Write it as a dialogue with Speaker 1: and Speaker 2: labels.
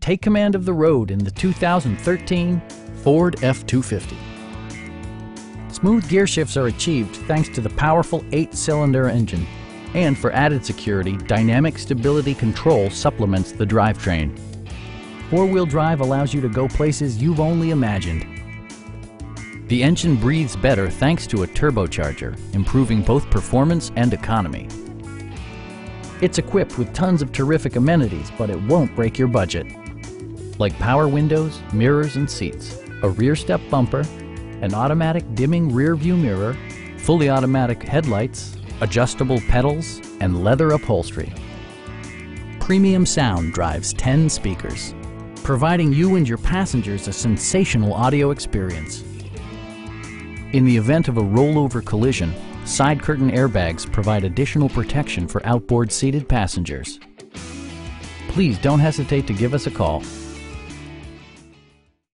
Speaker 1: Take command of the road in the 2013 Ford F-250. Smooth gear shifts are achieved thanks to the powerful 8-cylinder engine. And for added security, dynamic stability control supplements the drivetrain. Four-wheel drive allows you to go places you've only imagined. The engine breathes better thanks to a turbocharger, improving both performance and economy. It's equipped with tons of terrific amenities, but it won't break your budget. Like power windows, mirrors and seats, a rear step bumper, an automatic dimming rear view mirror, fully automatic headlights, adjustable pedals, and leather upholstery. Premium sound drives 10 speakers, providing you and your passengers a sensational audio experience. In the event of a rollover collision, side curtain airbags provide additional protection for outboard seated passengers. Please don't hesitate to give us a call.